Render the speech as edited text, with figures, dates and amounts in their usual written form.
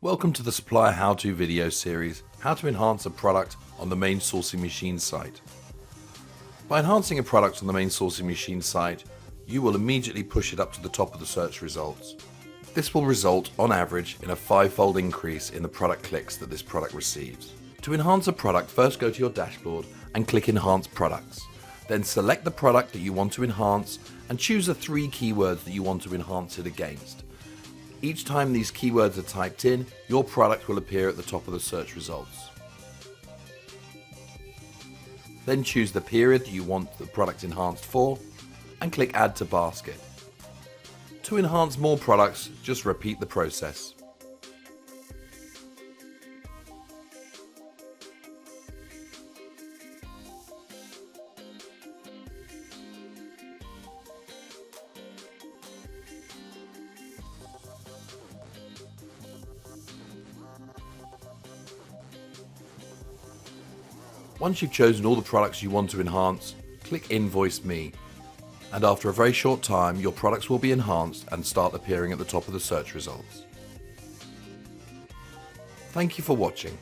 Welcome to the Supplier How-To video series, How to Enhance a Product on the Main Sourcing Machine site. By enhancing a product on the Main Sourcing Machine site, you will immediately push it up to the top of the search results. This will result, on average, in a 5-fold increase in the product clicks that this product receives. To enhance a product, first go to your dashboard and click Enhance Products. Then select the product that you want to enhance and choose the 3 keywords that you want to enhance it against. Each time these keywords are typed in, your product will appear at the top of the search results. Then choose the period that you want the product enhanced for and click Add to Basket. To enhance more products, just repeat the process. Once you've chosen all the products you want to enhance, click Invoice Me, and after a very short time your products will be enhanced and start appearing at the top of the search results. Thank you for watching.